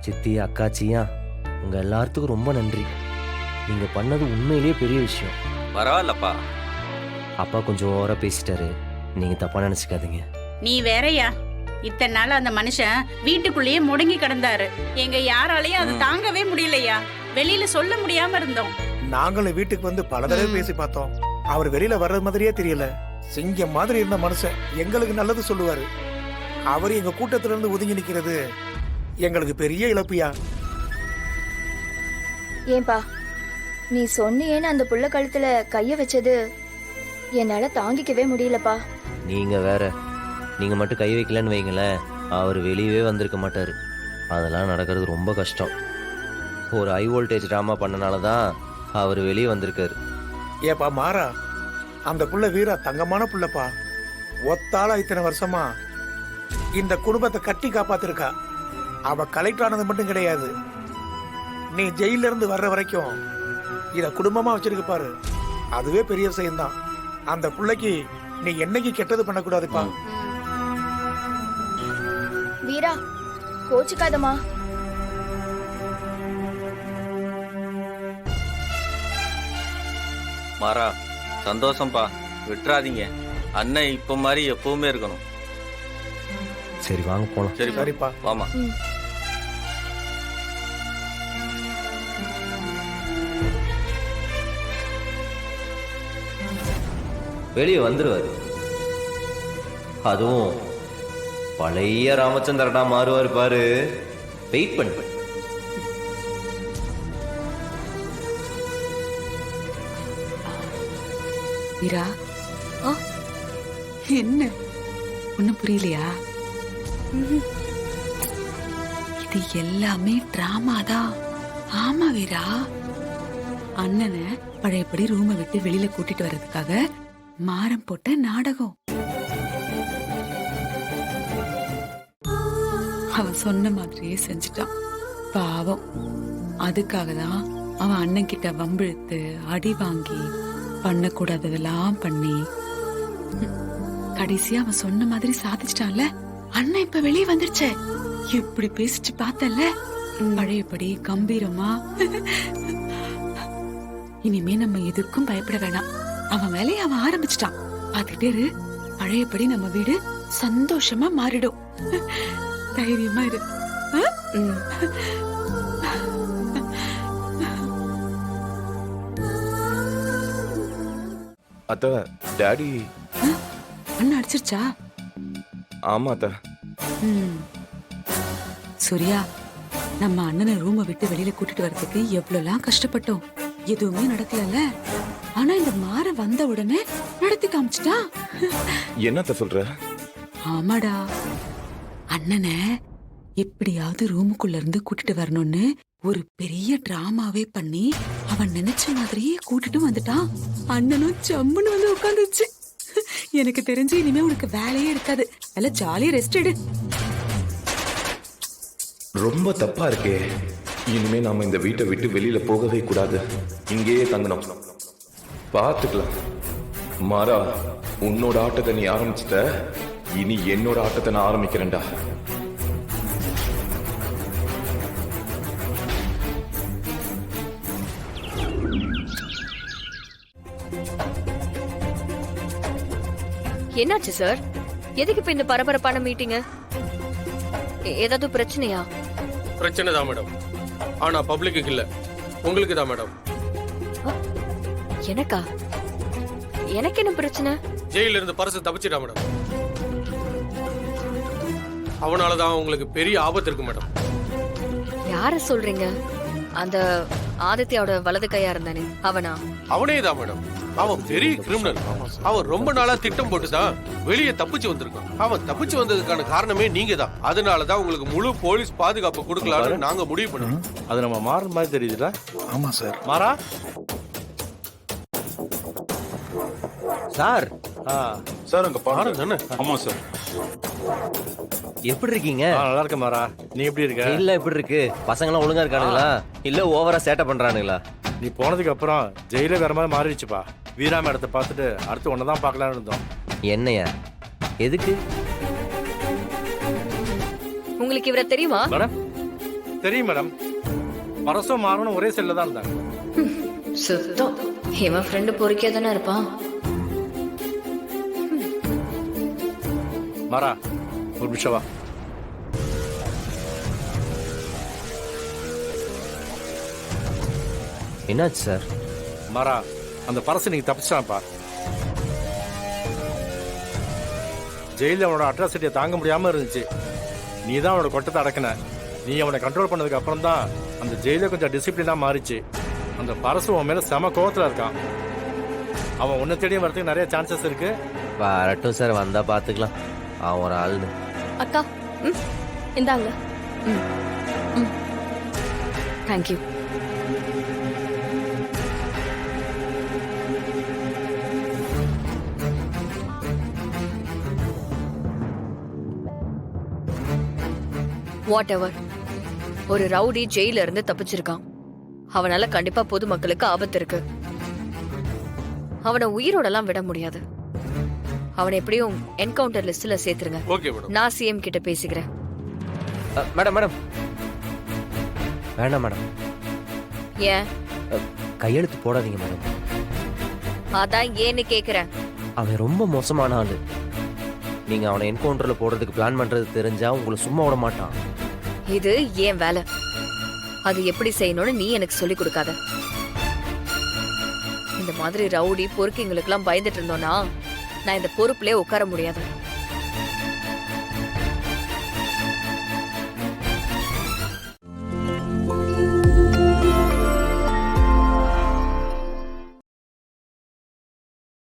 சித்தி அக்காச்சியா உங்க எல்லாத்துக்கும் ரொம்ப நன்றி. நீங்க பண்ணது உண்மையிலேயே பெரிய விஷயம். பரவாயில்லப்பா. அப்பா கொஞ்சம் ஓவரா பேசிட்டாரு, நீங்க தப்பா நினைச்சுக்காதீங்க. நீ வேறயா, இத்தனை நாள் அந்த மனுஷன் வீட்டுக்குள்ளேயே முடங்கி கிடந்தாரு. எங்க யாராலையும் அது தாங்கவே முடியலையா. வெளியில சொல்ல முடியாம இருந்தோம். நாங்களும் வீட்டுக்கு வந்து பல தடவை பேசி பார்த்தோம். அவர் வெளியில வர்றது மாதிரியே தெரியல. சிங்கம் மாதிரி இருந்த மனுஷன் எங்களுக்கு நல்லது சொல்லுவாரு. அவர் எங்க கூட்டத்துல இருந்து ஒதுங்கி நிக்கிறது எங்களுக்கு பெரிய இழப்பியா. ஏன்பா நீ சொன்னியேன்னு அந்த புள்ள கழுத்துல கைய வச்சது என்னால தாங்கிக்கவே முடியலப்பா. நீங்க வேற, நீங்க மட்டும் கை வைக்கலன்னு வைங்களேன், அவர் வெளியவே வந்திருக்க மாட்டாரு. அதெல்லாம் நடக்கிறது ரொம்ப கஷ்டம். ஒரு ஹை வோல்டேஜ் ட்ராமா பண்ணனால தான் அவர் வெளியே வந்திருக்காரு. ஏப்பா மாறா, அந்த புள்ள வீரா தங்கமான புள்ளப்பா. ஒத்தாளா இத்தனை வருஷமா இந்த குடும்பத்தை கட்டி காப்பாத்திருக்கா. அவ கலெக்டர் ஆனது மட்டும் கிடையாது, நீ ஜெயில இருந்து வர்ற வரைக்கும் இத குடும்பமா வச்சிருக்க பாரு, அதுவே பெரிய விஷயம்தான். அந்த புள்ளைக்கு நீ என்னைக்கு கெட்டது பண்ணக்கூடாதுப்பா. வீரா கோச்சுக்காதமா. மாறா, சந்தோஷம்ப்பா, விட்டுறாதீங்க. அண்ணன் இப்ப மாதிரி எப்பவுமே இருக்கணும். சரி வாங்க போலாம். சரி சரிப்பா. வாமா. வெளியே வந்துருவாரு. அதுவும் பழைய ராமச்சந்திரனா மாறுவாரு பாரு. வெயிட் பண்ணு. வீரா, என்ன ஒன்னும் புரியலையா? இது எல்லாமே டிராமா தான். ஆமா வீரா, அண்ணனை பழையபடி ரூமை விட்டு வெளியில கூட்டிட்டு வர்றதுக்காக மாறம் போட்ட நாடகம். அவன் சொன்ன மாதிரியே செஞ்சுட்டான். பாவம், அதுக்காக தான் அவன் அண்ணன் கிட்ட வம்பிழுத்து அடி வாங்கி பண்ணக்கூடாததெல்லாம் பண்ணி கடைசியா அவன் சொன்ன மாதிரி சாதிச்சிட்டான்ல. அண்ணன் இப்ப வெளியே வந்துருச்சே. இப்படி பேசிச்சு பார்த்தல, பழையபடி கம்பீரமா. இனிமே நம்ம எதுக்கும் பயப்பட வேணாம். அவன் வேலையை அவன் ஆரம்பிச்சிட்டான். பாத்துக்கிட்டே இரு, பழையபடி நம்ம வீடு சந்தோஷமா மாறிடும். தைரியமா இரு. அத்த, டாடி அண்ணன் அடிச்சிருச்சா? ஆமா அத்த. சூர்யா, நம்ம அண்ணனை ரூமை விட்டு வெளியில கூட்டிட்டு வரதுக்கு எவ்வளவுலாம் கஷ்டப்பட்டோம். எதுவுமே நடக்கல. ஆனா இந்த மாற வந்த உடனே நடத்தி காமிச்சிட்டா. என்னத்த சொல்ற? ஆமாடா, அண்ணனை எப்படியாவது ரூமுக்குள்ள இருந்து கூட்டிட்டு வரணும்னு ஒரு பெரிய டிராமாவே பண்ணி அவன் நினைச்ச மாதிரியே கூட்டிட்டு வந்துட்டான். அண்ணனும் ஜம்முன்னு வந்து உட்காந்துச்சு. எனக்கு தெரிஞ்சு இனிமே உனக்கு வேலையே இருக்காது. எல்லாம் ஜாலியா ரெஸ்ட் எடு. ரொம்ப தப்பா இருக்கே. இனிமே நாம இந்த வீட்டை விட்டு வெளியில போகவே கூடாது. இங்கேயே தங்கணும். பாத்துக்கலாம். மாறா, உன்னோட ஆட்டத்தை நீ ஆரம்பிச்சிட்ட, இனி என்னோட ஆட்டத்தை நான் ஆரம்பிக்கிறேன்டா. என்னாச்சு சார்? எதுக்கு இப்ப இந்த பரபரப்பான மீட்டிங்? ஏதாவது பிரச்சனையா? பிரச்சனை தான் மேடம். ஆனா பப்ளிக்கு இல்ல, உங்களுக்கு தான் மேடம். எனக்கா? எனக்கு என்ன பிரச்சனை? ஜெயில இருந்து பரசு தப்பிச்சிட்டா மேடம். அவனாலதான் உங்களுக்கு பெரிய ஆபத்து இருக்கு மேடம். யார சொல்றீங்க? அந்த ஆதித்யாவோட வலது கையா இருந்தானே, அவனா? அவனே தான் மேடம். அவன் பெரிய கிரிமினல். அவன் ரொம்ப நாளா திட்டம் போட்டுதான் வெளியே தப்பிச்சு வந்திருக்கான். அவன் தப்பிச்சு வந்ததுக்கான காரணமே நீங்க தான். அதனாலதான் உங்களுக்கு முழு போலீஸ் பாதுகாப்பு கொடுக்கலாம்னு நாங்க முடிவு பண்ணோம். அது நம்ம மாற மாதிரி தெரியுதுல? ஆமா சார். மாறா சார். சார் அங்க பாருங்க. ஆமா சார். எப்படி இருக்கீங்க? நல்லா இருக்க மாறா, நீ எப்படி இருக்க? இல்ல எப்படி இருக்கு? பசங்களாம் ஒழுங்கா இருக்கானுங்களா இல்ல ஓவரா சேட்டை பண்றானுங்களா? நீ போனதுக்கு அப்புறம் ஜெயில வேற மாதிரி மாறிடுச்சுப்பா. வீரா மேடத்தை பார்த்துட்டு அடுத்து ஒன்னதான் பார்க்கலான்னு இருந்தோம். என்னையா? எதுக்கு? உங்களுக்கு இவரை தெரியுமா? மேடம் தெரியும் மேடம். பரசும் மாறனும் ஒரே செல்ல தான் இருந்தாங்க. சுத்தம் இவன் ஃப்ரெண்டு பொறுக்கியா தானே இருப்பான். மாறா ஒரு நிமிஷம் வா. என்னாச்சு சார்? மாறா அந்த பரசு நீங்க தப்பிச்சான்ப்பா. ஜெயில அவனோட அட்ராசிட்டியை தாங்க முடியாம இருந்துச்சு. நீ தான் அவனோட கொட்டத்தை அடக்கின. நீ அவனை கண்ட்ரோல் பண்ணதுக்கு அப்புறம் தான் அந்த ஜெயில கொஞ்சம் டிசிப்ளினா மாறிச்சு. அந்த பரசு உன் மேல செம கோவத்துல இருக்கான். அவன் உன்னை தேடியும் வரதுக்கு நிறைய சான்சஸ் இருக்கு. வரட்டும் சார், வந்தா பாத்துக்கலாம். அவன் ஒரு ஆளுன்னு. அக்கா இந்தாங்க. தேங்க்யூ. வாட் எவர், ஒரு ரவுடி ஜெயில இருந்து தப்பிச்சிருக்கான். அவனால கண்டிப்பா பொதுமக்களுக்கு ஆபத்து இருக்கு. அவனை உயிரோடலாம் விட முடியாது. அவனை எப்படியும் என்கவுண்டர் லிஸ்ட்ல சேர்த்துருங்க. Okay madam. நான் சிஎம் கிட்ட பேசிக்கிறேன். மேடம் மேடம் வேண்டாம் மேடம். ஏன்? கையெழுத்து போடாதீங்க மேடம். அதான் ஏன்னு கேக்குறேன். அவன் ரொம்ப மோசமான ஆளு. நீங்க அவனை என்கவுண்டர்ல போடுறதுக்கு பிளான் பண்றது தெரிஞ்சா உங்களை சும்மா விட மாட்டான். இது ஏன் வேலை. அது எப்படி செய்யணும்னு நீ எனக்கு சொல்லி கொடுக்காத. இந்த மாதிரி ரவுடி பொறுக்கிங்களுக்கெல்லாம் பயந்துட்டு இருந்தோம்னா நான் இந்த பொறுப்புலயே உட்கார முடியாது.